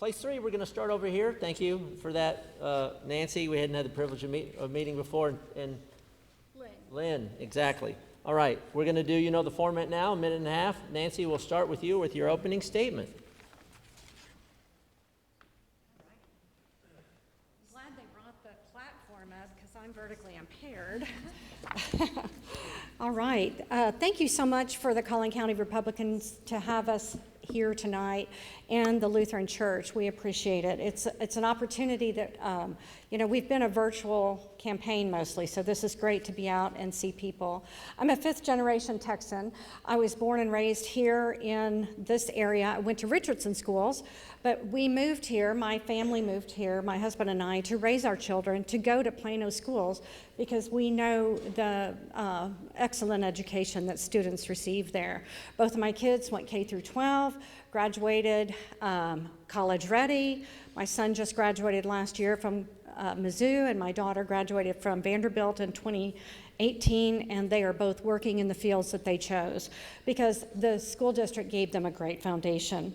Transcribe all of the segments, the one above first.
Place 3, we're going to start over here. Thank you for that, Nancy. We hadn't had the privilege of meeting before. And Lynn, exactly. All right, we're going to do, the format now, a minute and a half. Nancy, we'll start with you with your opening statement. I'm glad they brought the platform up because I'm vertically impaired. All right. Thank you so much for the Collin County Republicans to have us here tonight and the Lutheran Church. We appreciate it. It's an opportunity that, we've been a virtual campaign mostly, so this is great to be out and see people. I'm a 5th generation Texan. I was born and raised here in this area. I went to Richardson schools, but we moved here, my family moved here, my husband and I, to raise our children, to go to Plano schools because we know the excellent education that students receive there. Both of my kids went K through 12, graduated college ready. My son just graduated last year from Mizzou, and my daughter graduated from Vanderbilt in 2018, and they are both working in the fields that they chose because the school district gave them a great foundation.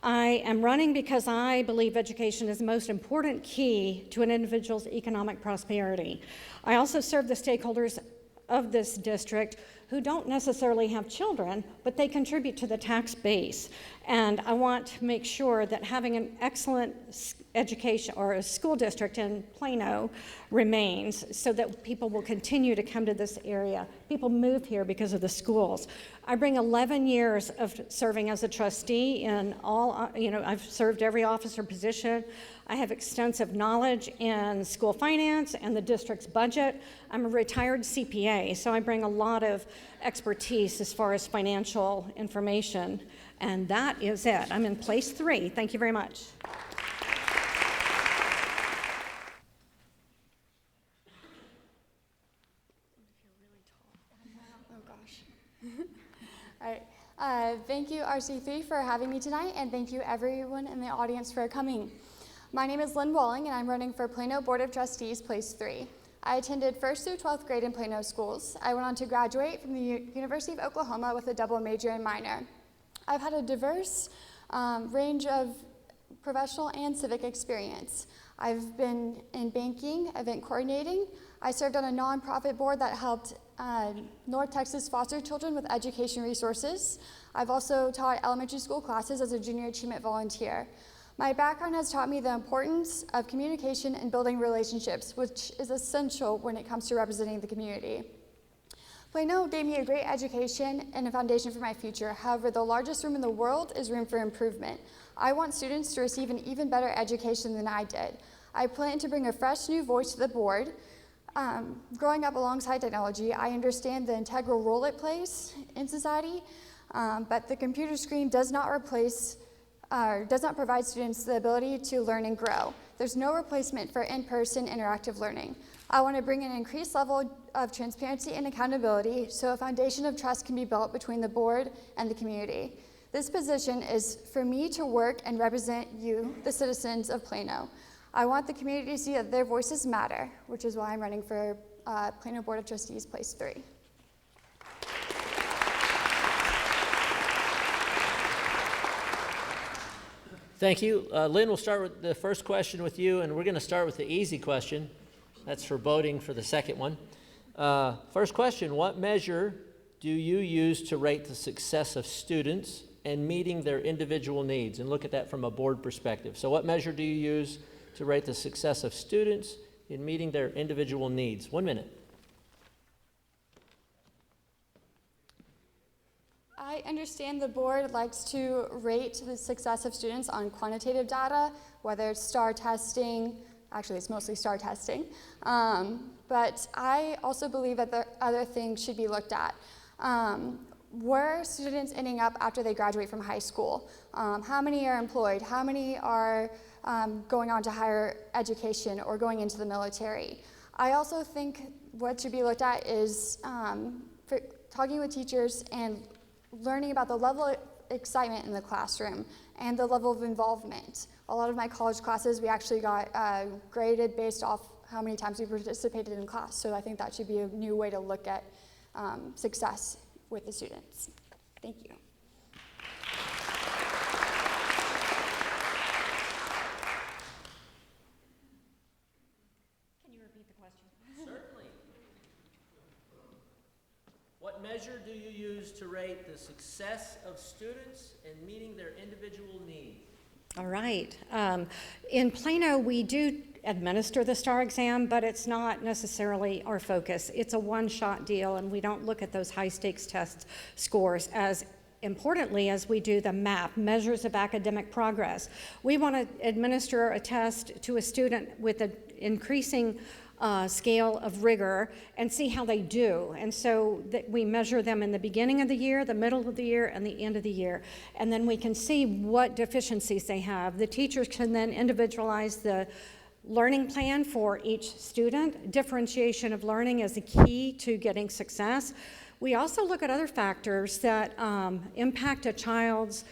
I am running because I believe education is the most important key to an individual's economic prosperity. I also serve the stakeholders of this district who don't necessarily have children, but they contribute to the tax base. And I want to make sure that having an excellent education or a school district in Plano remains so that people will continue to come to this area. People move here because of the schools. I bring 11 years of serving as a trustee in all, I've served every officer position. I have extensive knowledge in school finance and the district's budget. I'm a retired CPA, so I bring a lot of expertise as far as financial information. And that is it. I'm in place 3. Thank you very much. All right. Thank you, RC3, for having me tonight, and thank you, everyone in the audience, for coming. My name is Lynn Walling, and I'm running for Plano Board of Trustees, Place 3. I attended 1st through 12th grade in Plano schools. I went on to graduate from the University of Oklahoma with a double major and minor. I've had a diverse range of professional and civic experience. I've been in banking, event coordinating. I served on a nonprofit board that helped North Texas foster children with education resources. I've also taught elementary school classes as a junior achievement volunteer. My background has taught me the importance of communication and building relationships, which is essential when it comes to representing the community. Plano gave me a great education and a foundation for my future. However, the largest room in the world is room for improvement. I want students to receive an even better education than I did. I plan to bring a fresh new voice to the board. Growing up alongside technology, I understand the integral role it plays in society, but the computer screen does not provide students the ability to learn and grow. There's no replacement for in-person interactive learning. I want to bring an increased level of transparency and accountability so a foundation of trust can be built between the board and the community. This position is for me to work and represent you, the citizens of Plano. I want the community to see that their voices matter, which is why I'm running for Plano Board of Trustees, Place 3. Thank you. Lynn, we'll start with the first question with you, and we're going to start with the easy question. That's for voting for the second one. First question, what measure do you use to rate the success of students and meeting their individual needs? And look at that from a board perspective. So what measure do you use to rate the success of students in meeting their individual needs? 1 minute. I understand the board likes to rate the success of students on quantitative data, whether it's STAR testing. Actually, it's mostly STAR testing. But I also believe that the other things should be looked at. Where are students ending up after they graduate from high school? How many are employed? How many are going on to higher education or going into the military? I also think what should be looked at is talking with teachers and learning about the level of excitement in the classroom and the level of involvement. A lot of my college classes, we actually got graded based off how many times we participated in class. So I think that should be a new way to look at success with the students. Thank you. you use to rate the success of students in meeting their individual needs? All right. In Plano, we do administer the STAR exam, but it's not necessarily our focus. It's a one-shot deal, and we don't look at those high-stakes test scores as importantly as we do the MAP, Measures of Academic Progress. We want to administer a test to a student with an increasing scale of rigor and see how they do. And so that we measure them in the beginning of the year, the middle of the year, and the end of the year. And then we can see what deficiencies they have. The teachers can then individualize the learning plan for each student. Differentiation of learning is the key to getting success. We also look at other factors that impact a child's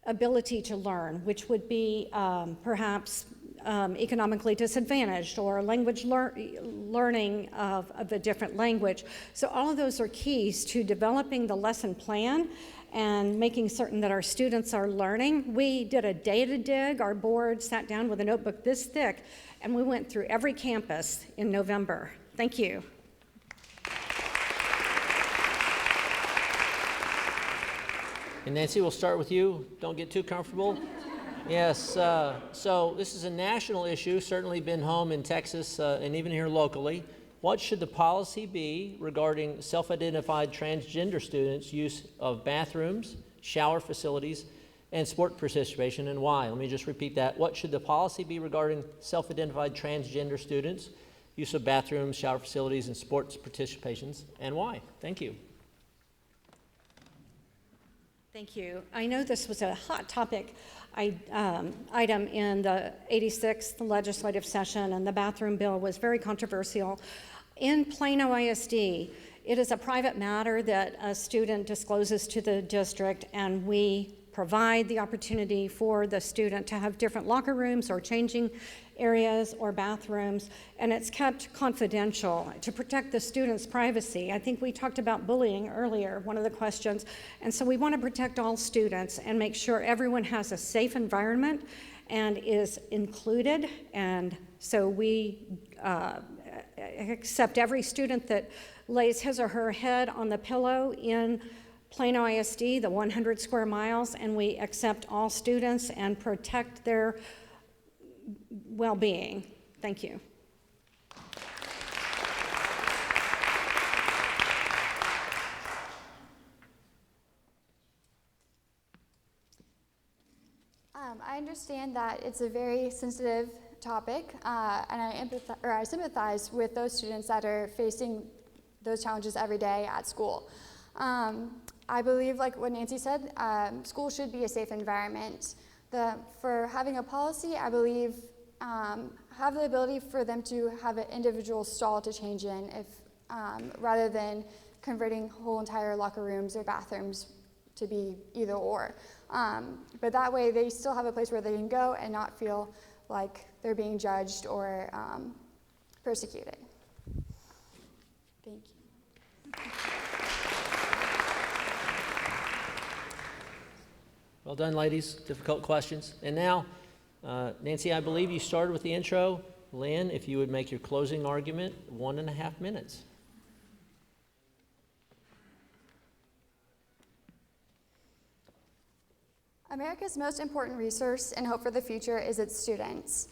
ability to learn, which would be perhaps economically disadvantaged or language learning of a different language. So all of those are keys to developing the lesson plan and making certain that our students are learning. We did a data dig. Our board sat down with a notebook this thick, and we went through every campus in November. Thank you. And Nancy, we'll start with you. Don't get too comfortable. Yes, so this is a national issue, certainly been home in Texas and even here locally. What should the policy be regarding self-identified transgender students' use of bathrooms, shower facilities, and sport participation, and why? Let me just repeat that. What should the policy be regarding self-identified transgender students' use of bathrooms, shower facilities, and sports participations, and why? Thank you. Thank you. I know this was a hot topic item in the 86th legislative session, and the bathroom bill was very controversial. In Plano ISD, it is a private matter that a student discloses to the district, and we provide the opportunity for the student to have different locker rooms or changing areas or bathrooms, and it's kept confidential to protect the student's privacy. I think we talked about bullying earlier, one of the questions, and so we want to protect all students and make sure everyone has a safe environment and is included, and so we accept every student that lays his or her head on the pillow in Plano ISD, the 100 square miles, and we accept all students and protect their well-being. Thank you. I understand that it's a very sensitive topic, and I sympathize with those students that are facing those challenges every day at school. I believe, like what Nancy said, school should be a safe environment. For having a policy, I believe, have the ability for them to have an individual stall to change in, if rather than converting whole entire locker rooms or bathrooms to be either or. But that way, they still have a place where they can go and not feel like they're being judged or persecuted. Thank you. Well done, ladies. Difficult questions. And now, Nancy, I believe you started with the intro. Lynn, if you would make your closing argument, 1.5 minutes. America's most important resource and hope for the future is its students.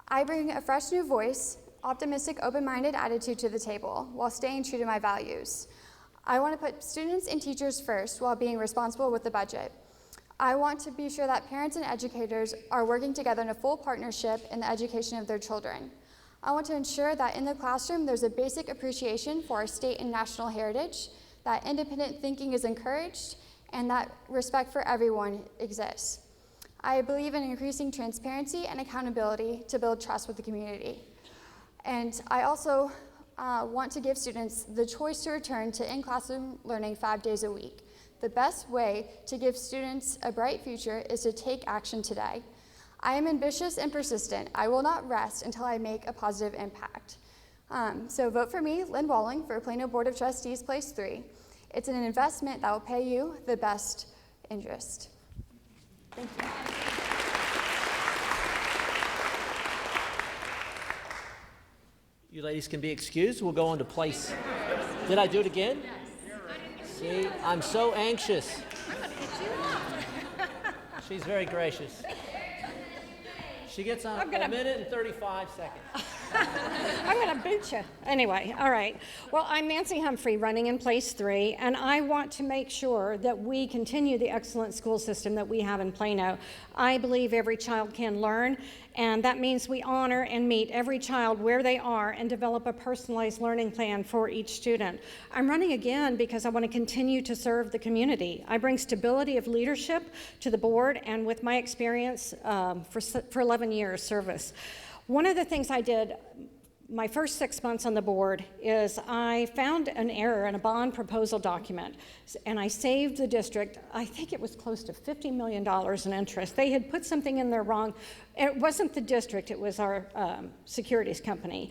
I bring a fresh new voice, optimistic, open-minded attitude to the table while staying true to my values. I want to put students and teachers first while being responsible with the budget. I want to be sure that parents and educators are working together in a full partnership in the education of their children. I want to ensure that in the classroom there's a basic appreciation for our state and national heritage, that independent thinking is encouraged, and that respect for everyone exists. I believe in increasing transparency and accountability to build trust with the community. And I also want to give students the choice to return to in-classroom learning 5 days a week. The best way to give students a bright future is to take action today. I am ambitious and persistent. I will not rest until I make a positive impact. So vote for me, Lynn Walling, for Plano Board of Trustees, Place 3. It's an investment that will pay you the best interest. Thank you. You ladies can be excused. We'll go on to place. Did I do it again? See, I'm so anxious. She's very gracious. She gets on a minute and 35 seconds. I'm going to boot you. Anyway, all right. Well, I'm Nancy Humphrey, running in place 3, and I want to make sure that we continue the excellent school system that we have in Plano. I believe every child can learn, and that means we honor and meet every child where they are and develop a personalized learning plan for each student. I'm running again because I want to continue to serve the community. I bring stability of leadership to the board, and with my experience for 11 years service. One of the things I did my first 6 months on the board is I found an error in a bond proposal document, and I saved the district, I think it was close to $50 million in interest. They had put something in there wrong. It wasn't the district, it was our securities company.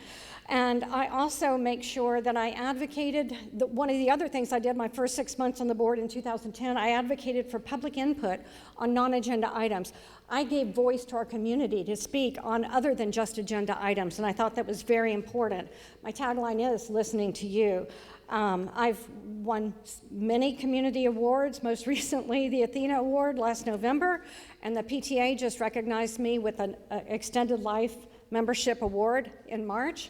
And I also make sure that I advocated, one of the other things I did my first 6 months on the board in 2010, I advocated for public input on non-agenda items. I gave voice to our community to speak on other than just agenda items, and I thought that was very important. My tagline is listening to you. I've won many community awards, most recently the Athena Award last November, and the PTA just recognized me with an extended life membership award in March.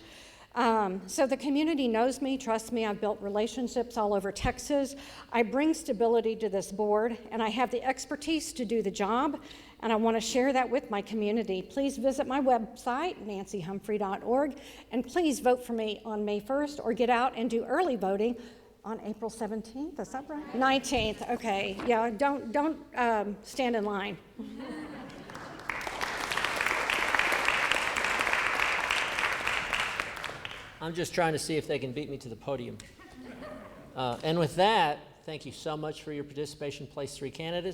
So the community knows me, trusts me. I've built relationships all over Texas. I bring stability to this board, and I have the expertise to do the job, and I want to share that with my community. Please visit my website, nancyhumphrey.org, and please vote for me on May 1st, or get out and do early voting on April 17th. Is that right? 19th. Okay. Yeah. Don't stand in line. I'm just trying to see if they can beat me to the podium. And with that, thank you so much for your participation, Place 3 candidates.